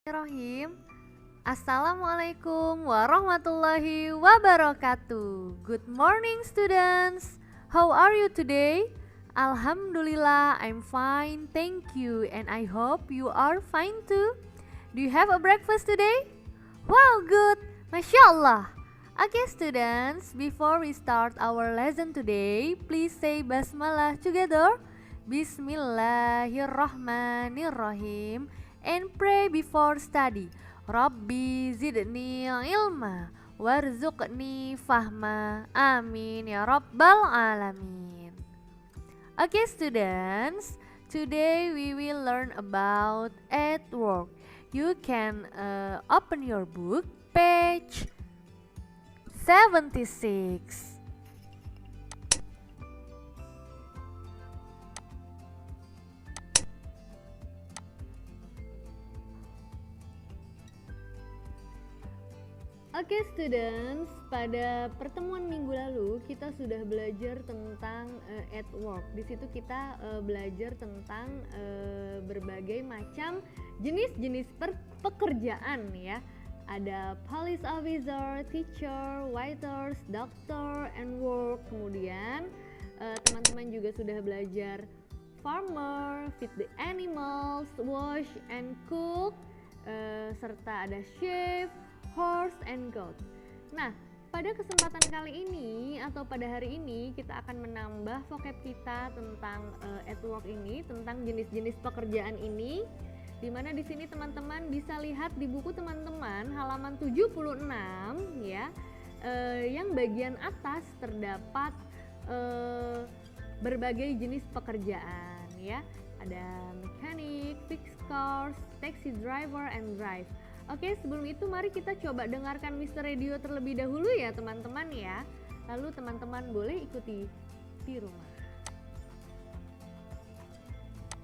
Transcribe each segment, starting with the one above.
Bismillahirrahmanirrahim. Assalamualaikum warahmatullahi wabarakatuh. Good morning students. How are you today? Alhamdulillah, I'm fine, thank you, and I hope you are fine too. Do you have a breakfast today? Wow, good. Masya Allah. Okay students, before we start our lesson today, please say basmalah together. Bismillahirrahmanirrahim. And pray before study. Rabbi zidni ilma warzuqni fahma. Amin ya rabbal alamin. Okay students, today we will learn about at work. You can open your book, page 76. Oke students, pada pertemuan minggu lalu kita sudah belajar tentang at work. Di situ kita belajar tentang berbagai macam jenis-jenis pekerjaan ya. Ada police officer, teacher, waiters, doctor, and work. Kemudian teman-teman juga sudah belajar farmer, feed the animals, wash and cook, serta ada chef, horse and goat. Nah, pada kesempatan kali ini atau pada hari ini kita akan menambah vocab kita tentang at work ini, tentang jenis-jenis pekerjaan ini. Dimana di sini teman-teman bisa lihat di buku teman-teman halaman 76 ya, yang bagian atas terdapat berbagai jenis pekerjaan ya. Ada mechanic, fixed cars, taxi driver, and drive. Oke, sebelum itu mari kita coba dengarkan Mr. Radio terlebih dahulu ya teman-teman ya. Lalu teman-teman boleh ikuti di rumah.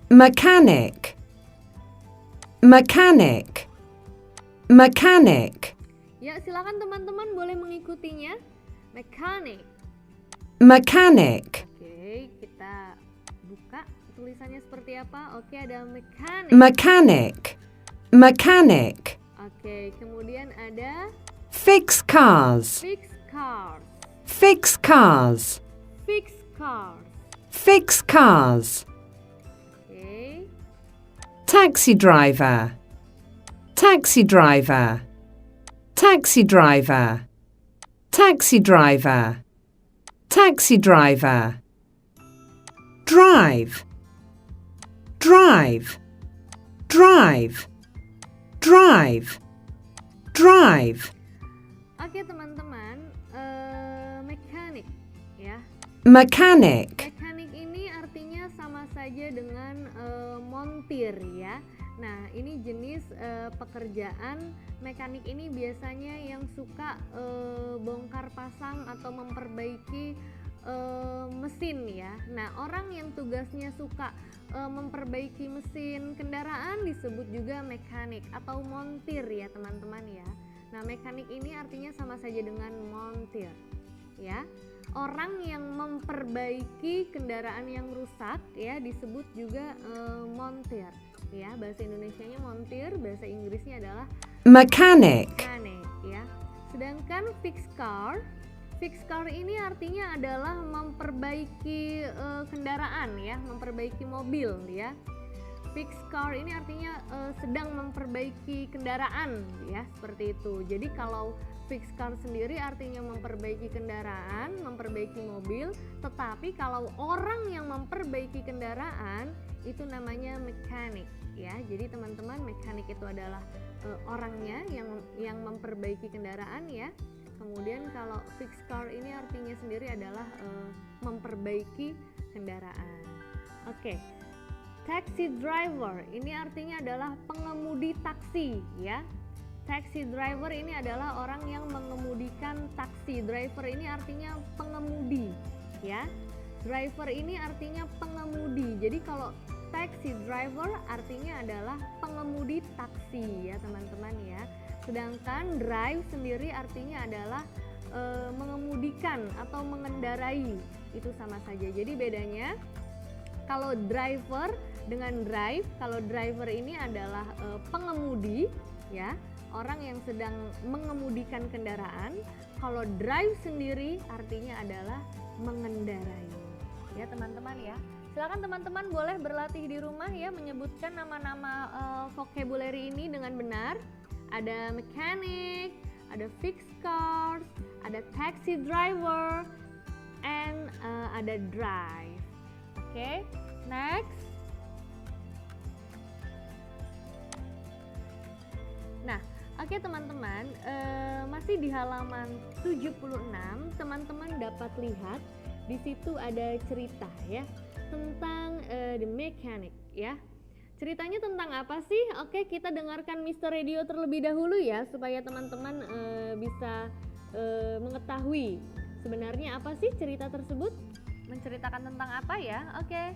Mechanic, mechanic, mechanic, Ya, silakan teman-teman boleh mengikutinya. Mechanic. mechanic, Oke, kita buka tulisannya seperti apa. Oke, ada mechanic. mechanic, mechanic, Oke, kemudian ada fix cars, fixed cars. fix cars, Fixed cars. fix cars, Oke. taxi driver, taxi driver, taxi driver, taxi driver, taxi driver, drive, drive, drive, drive, drive, Oke, teman-teman, mechanic ya. mechanic, Mekanik ini artinya sama saja dengan montir ya. Nah, ini jenis pekerjaan mekanik ini biasanya yang suka bongkar pasang atau memperbaiki mesin ya. Nah, orang yang tugasnya suka memperbaiki mesin kendaraan disebut juga mekanik atau montir ya teman-teman ya. Nah, mekanik ini artinya sama saja dengan montir ya. Orang yang memperbaiki kendaraan yang rusak ya disebut juga montir ya. Bahasa Indonesianya montir, bahasa Inggrisnya adalah mechanic, mechanic ya. Sedangkan fixed car ini artinya adalah memperbaiki kendaraan ya, memperbaiki mobil ya. Fixed car ini artinya sedang memperbaiki kendaraan ya, seperti itu. Jadi kalau fixed car sendiri artinya memperbaiki kendaraan, memperbaiki mobil, tetapi kalau orang yang memperbaiki kendaraan itu namanya mekanik ya. Jadi teman-teman, mekanik itu adalah orangnya yang memperbaiki kendaraan ya. Kemudian kalau fixed car ini artinya sendiri adalah memperbaiki kendaraan. Oke. Taxi driver ini artinya adalah pengemudi taksi ya. Taxi driver ini adalah orang yang mengemudikan taksi. Driver ini artinya pengemudi ya. Driver ini artinya pengemudi. Jadi kalau taxi driver artinya adalah pengemudi taksi ya teman-teman ya. Sedangkan drive sendiri artinya adalah mengemudikan atau mengendarai, itu sama saja. Jadi bedanya kalau driver dengan drive, kalau driver ini adalah pengemudi, orang yang sedang mengemudikan kendaraan. Kalau drive sendiri artinya adalah mengendarai. Ya teman-teman ya. Silakan teman-teman boleh berlatih di rumah ya, menyebutkan nama-nama vocabulary ini dengan benar. Ada mechanic, ada fixed cars, ada taxi driver, and ada drive. Oke, next. Nah, oke teman-teman, masih di halaman 76, teman-teman dapat lihat di situ ada cerita ya tentang the mechanic ya. Ceritanya tentang apa sih? Oke, kita dengarkan Mr. Radio terlebih dahulu ya, supaya teman-teman bisa mengetahui sebenarnya apa sih cerita tersebut, menceritakan tentang apa ya. Oke.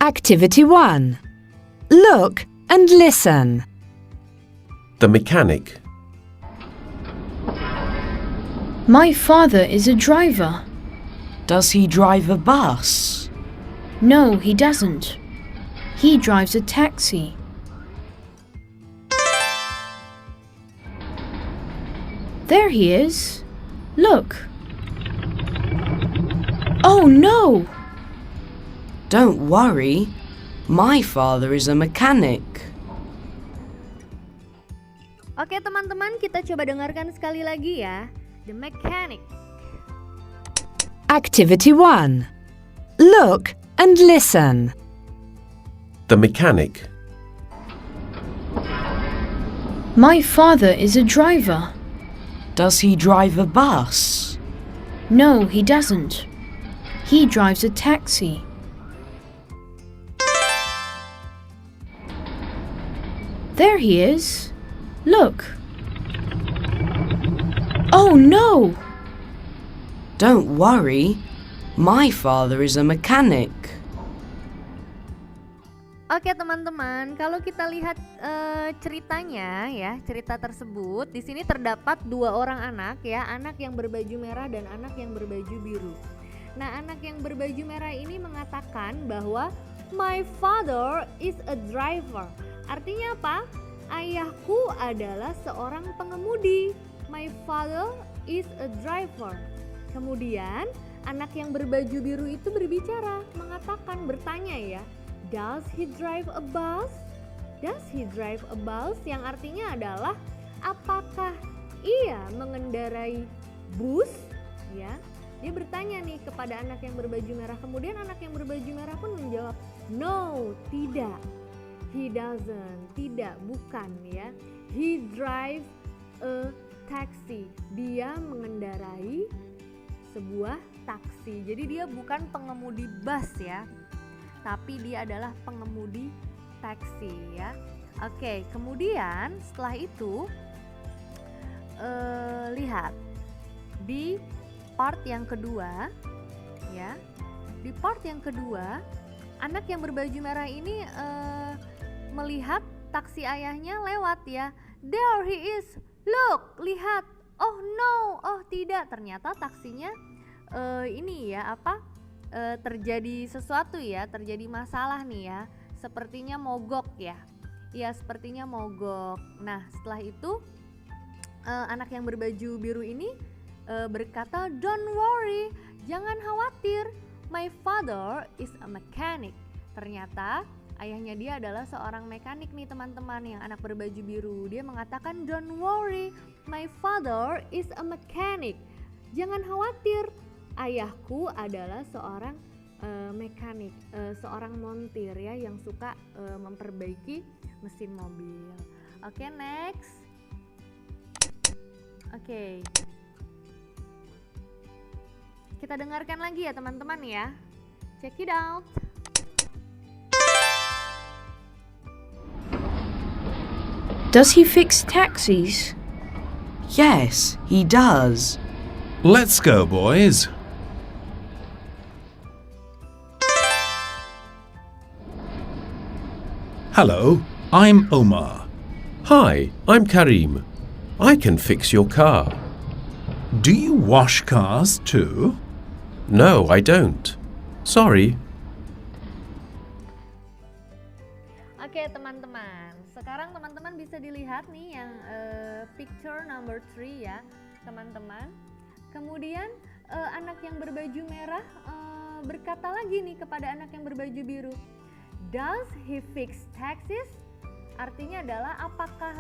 Activity 1. Look and listen. The mechanic. My father is a driver. Does he drive a bus? No, he doesn't. He drives a taxi. There he is. Look. Oh no! Don't worry. My father is a mechanic. Oke teman-teman, kita coba dengarkan sekali lagi ya. The mechanic. Activity 1. Look and listen. The mechanic. My father is a driver. Does he drive a bus? No, he doesn't. He drives a taxi. There he is. Look. Oh no! Don't worry. My father is a mechanic. Oke teman-teman, kalau kita lihat ceritanya ya, cerita tersebut di sini terdapat dua orang anak ya, anak yang berbaju merah dan anak yang berbaju biru. Nah, anak yang berbaju merah ini mengatakan bahwa my father is a driver. Artinya apa? Ayahku adalah seorang pengemudi. My father is a driver. Kemudian anak yang berbaju biru itu berbicara, mengatakan, bertanya ya, does he drive a bus? Does he drive a bus? Yang artinya adalah apakah ia mengendarai bus? Ya, dia bertanya nih kepada anak yang berbaju merah. Kemudian anak yang berbaju merah pun menjawab, no, tidak. He doesn't, tidak, bukan ya. He drive a taxi. Dia mengendarai sebuah taksi. Jadi dia bukan pengemudi bus ya, tapi dia adalah pengemudi taksi ya. Oke, kemudian setelah itu lihat di part yang kedua ya. Di part yang kedua, anak yang berbaju merah ini melihat taksi ayahnya lewat ya. There he is. Look, lihat. Oh no, oh tidak. Ternyata taksinya ini ya terjadi sesuatu ya, terjadi masalah nih ya. Sepertinya mogok ya. Ya, sepertinya mogok. Nah, setelah itu anak yang berbaju biru ini berkata, don't worry, jangan khawatir. My father is a mechanic. Ternyata ayahnya dia adalah seorang mekanik nih teman-teman, yang anak berbaju biru. Dia mengatakan, don't worry, my father is a mechanic. Jangan khawatir, ayahku adalah seorang mekanik, seorang montir ya, yang suka memperbaiki mesin mobil. Oke, next. Oke. Kita dengarkan lagi ya teman-teman ya. Check it out. Does he fix taxis? Yes, he does. Let's go, boys. Hello, I'm Omar. Hi, I'm Karim. I can fix your car. Do you wash cars too? No, I don't. Sorry. Oke teman-teman, sekarang teman-teman bisa dilihat nih yang picture number 3 ya teman-teman. Kemudian anak yang berbaju merah berkata lagi nih kepada anak yang berbaju biru, does he fix taxis? Artinya adalah apakah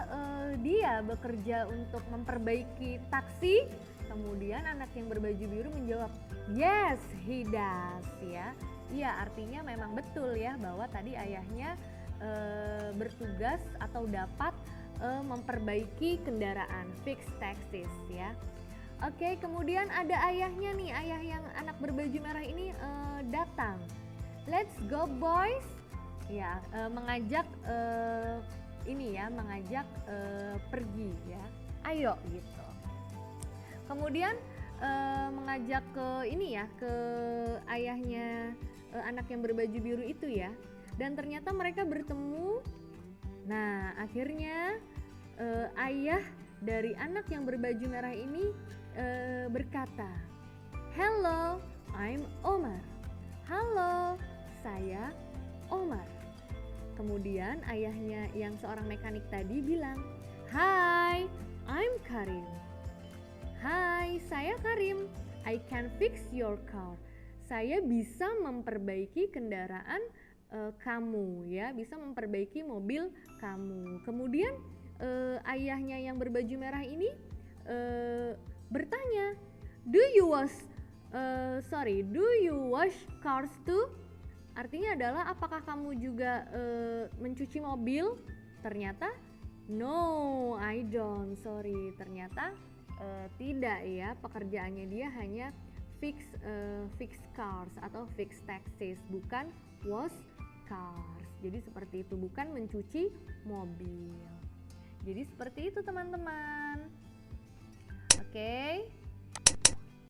dia bekerja untuk memperbaiki taksi? Kemudian anak yang berbaju biru menjawab, yes he does ya. Iya, artinya memang betul ya bahwa tadi ayahnya bertugas atau dapat memperbaiki kendaraan, fix taxis ya. Oke, kemudian ada ayahnya nih, ayah yang anak berbaju merah ini datang. Let's go boys. Ya, mengajak mengajak pergi ya. Ayo gitu. Kemudian mengajak ke ayahnya anak yang berbaju biru itu ya. Dan ternyata mereka bertemu. Nah, akhirnya ayah dari anak yang berbaju merah ini berkata, hello, I'm Omar. Halo, saya Omar. Kemudian ayahnya yang seorang mekanik tadi bilang, hi, I'm Karim. Hai, saya Karim. I can fix your car. Saya bisa memperbaiki kendaraan kamu ya, bisa memperbaiki mobil kamu. Kemudian ayahnya yang berbaju merah ini bertanya, do you wash cars too? Artinya adalah apakah kamu juga mencuci mobil? Ternyata no, I don't, sorry. Ternyata tidak ya, pekerjaannya dia hanya fix cars atau fix taxis, bukan wash cars. Jadi seperti itu, bukan mencuci mobil. Jadi seperti itu teman-teman.